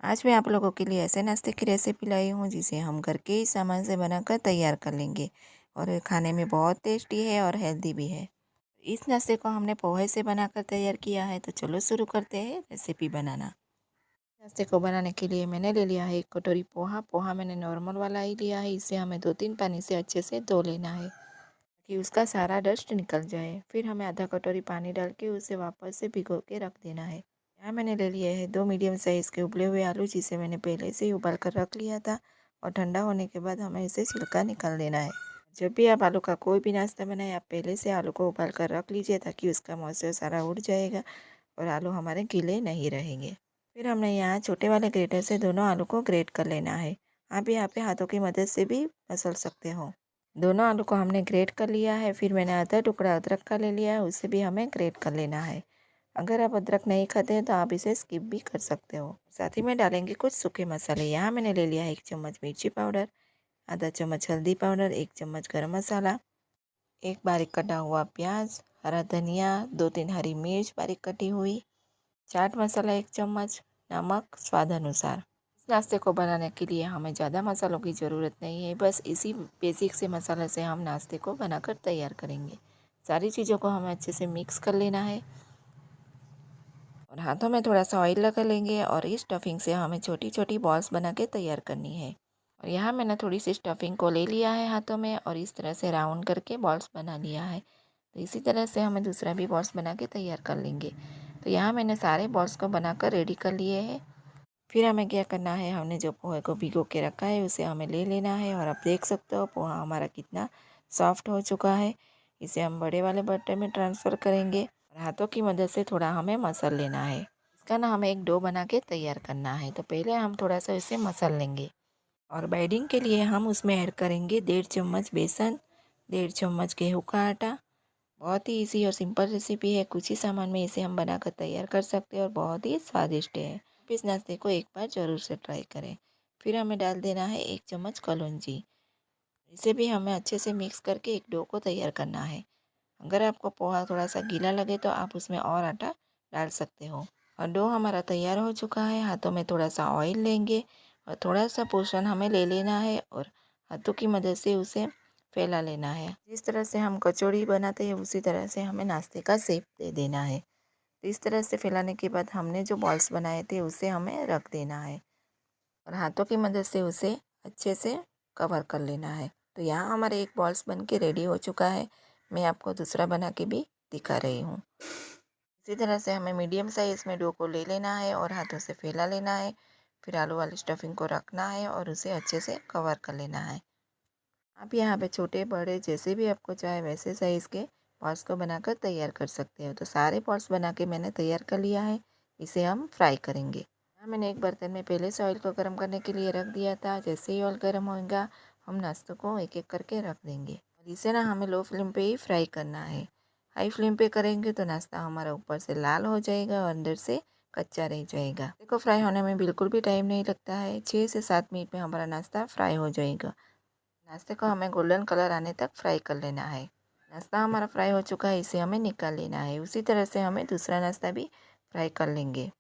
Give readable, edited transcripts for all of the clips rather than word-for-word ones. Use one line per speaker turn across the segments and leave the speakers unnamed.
आज मैं आप लोगों के लिए ऐसे नाश्ते की रेसिपी लाई हूँ जिसे हम घर के ही सामान से बनाकर तैयार कर लेंगे और ये खाने में बहुत टेस्टी है और हेल्दी भी है। इस नाश्ते को हमने पोहे से बनाकर तैयार किया है, तो चलो शुरू करते हैं रेसिपी बनाना। नाश्ते को बनाने के लिए मैंने ले लिया है 1 कटोरी पोहा। पोहा मैंने नॉर्मल वाला ही लिया है। इसे हमें 2-3 पानी से अच्छे से धो लेना है ताकि उसका सारा डस्ट निकल जाए। फिर हमें आधा कटोरी पानी डाल के उसे वापस से भिगो के रख देना है। यहाँ मैंने ले लिए है 2 मीडियम साइज़ के उबले हुए आलू, जिसे मैंने पहले से ही उबाल कर रख लिया था और ठंडा होने के बाद हमें इसे छिलका निकाल देना है। जब भी आप आलू का कोई भी नाश्ता बनाए, आप पहले से आलू को उबाल कर रख लीजिए ताकि उसका मॉइस्चर सारा उड़ जाएगा और आलू हमारे गीले नहीं रहेंगे। फिर हमने यहाँ छोटे वाले ग्रेटर से दोनों आलू को ग्रेट कर लेना है। आप यहाँ पे हाथों की मदद से भी मसल सकते हो। दोनों आलू को हमने ग्रेट कर लिया है। फिर मैंने आधा टुकड़ा अदरक का ले लिया है, उसे भी हमें ग्रेट कर लेना है। अगर आप अदरक नहीं खाते हैं तो आप इसे स्किप भी कर सकते हो। साथ ही में डालेंगे कुछ सूखे मसाले। यहाँ मैंने ले लिया है 1 चम्मच मिर्ची पाउडर, आधा चम्मच हल्दी पाउडर, 1 चम्मच गरम मसाला, 1 बारीक कटा हुआ प्याज, हरा धनिया, 2-3 हरी मिर्च बारीक कटी हुई, चाट मसाला 1 चम्मच, नमक स्वाद अनुसार। इस नाश्ते को बनाने के लिए हमें ज़्यादा मसालों की ज़रूरत नहीं है, बस इसी बेसिक से मसाले से हम नाश्ते को बनाकर तैयार करेंगे। सारी चीज़ों को हमें अच्छे से मिक्स कर लेना है और हाथों में थोड़ा सा ऑयल लगा लेंगे और इस स्टफिंग से हमें छोटी छोटी बॉल्स बना के तैयार करनी है। और यहाँ मैंने थोड़ी सी स्टफिंग को ले लिया है हाथों में और इस तरह से राउंड करके बॉल्स बना लिया है। तो इसी तरह से हमें दूसरा भी बॉल्स बना के तैयार कर लेंगे। तो यहाँ मैंने सारे बॉल्स को बनाकर रेडी कर लिए हैं। फिर हमें क्या करना है, हमने जो पोहे को भिगो के रखा है उसे हमें ले लेना है और आप देख सकते हो पोहा हमारा कितना सॉफ्ट हो चुका है। इसे हम बड़े वाले बर्तन में ट्रांसफ़र करेंगे और हाथों की मदद से थोड़ा हमें मसल लेना है। इसका ना हमें एक डो बना के तैयार करना है। तो पहले हम थोड़ा सा इसे मसल लेंगे और बाइंडिंग के लिए हम उसमें ऐड करेंगे 1.5 चम्मच बेसन, 1.5 चम्मच गेहूँ का आटा। बहुत ही इजी और सिंपल रेसिपी है। कुछ ही सामान में इसे हम बनाकर तैयार कर सकते हैं और बहुत ही स्वादिष्ट है। आप इस नाश्ते को एक बार ज़रूर से ट्राई करें। फिर हमें डाल देना है 1 चम्मच कलौंजी। इसे भी हमें अच्छे से मिक्स करके एक डो को तैयार करना है। अगर आपको पोहा थोड़ा सा गीला लगे तो आप उसमें और आटा डाल सकते हो। और डो हमारा तैयार हो चुका है। हाथों में थोड़ा सा ऑयल लेंगे और थोड़ा सा पोर्शन हमें ले लेना है और हाथों की मदद से उसे फैला लेना है। जिस तरह से हम कचौड़ी बनाते हैं उसी तरह से हमें नाश्ते का शेप दे देना है। तो इस तरह से फैलाने के बाद हमने जो बॉल्स बनाए थे उसे हमें रख देना है और हाथों की मदद से उसे अच्छे से कवर कर लेना है। तो यहाँ हमारे एक बॉल्स बन के रेडी हो चुका है। मैं आपको दूसरा बना के भी दिखा रही हूँ। इसी तरह से हमें मीडियम साइज़ में डो को ले लेना है और हाथों से फैला लेना है। फिर आलू वाली स्टफिंग को रखना है और उसे अच्छे से कवर कर लेना है। आप यहाँ पे छोटे बड़े जैसे भी आपको चाहे वैसे साइज़ के बॉल्स को बनाकर तैयार कर सकते हो। तो सारे बॉल्स बना के मैंने तैयार कर लिया है। इसे हम फ्राई करेंगे। यहाँ मैंने एक बर्तन में पहले से ऑयल को गर्म करने के लिए रख दिया था। जैसे ही ऑयल गर्म होगा हम नाश्तों को एक एक करके रख देंगे और इसे ना हमें लो फ्लेम पे ही फ्राई करना है। हाई फ्लेम पे करेंगे तो नाश्ता हमारा ऊपर से लाल हो जाएगा और अंदर से कच्चा रह जाएगा। देखो फ्राई होने में बिल्कुल भी टाइम नहीं लगता है। 6 से 7 मिनट में हमारा नाश्ता फ्राई हो जाएगा। नाश्ते को हमें गोल्डन कलर आने तक फ्राई कर लेना है। नाश्ता हमारा फ्राई हो चुका है, इसे हमें निकाल लेना है। उसी तरह से हमें दूसरा नाश्ता भी फ्राई कर लेंगे।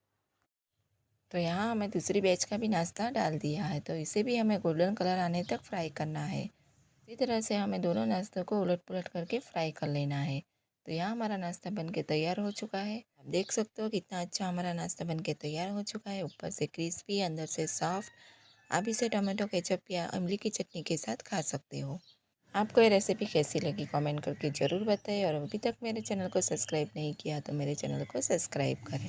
तो यहाँ हमें दूसरी बैच का भी नाश्ता डाल दिया है, तो इसे भी हमें गोल्डन कलर आने तक फ्राई करना है। इसी तरह से हमें दोनों नाश्तों को उलट पुलट करके फ्राई कर लेना है। तो यहाँ हमारा नाश्ता बन के तैयार हो चुका है। आप देख सकते हो कितना अच्छा हमारा नाश्ता बन के तैयार हो चुका है। ऊपर से क्रिस्पी, अंदर से सॉफ्ट। आप इसे टमाटो केचप या इमली की चटनी के साथ खा सकते हो। आपको ये रेसिपी कैसी लगी कमेंट करके ज़रूर बताएं और अभी तक मेरे चैनल को सब्सक्राइब नहीं किया तो मेरे चैनल को सब्सक्राइब करें।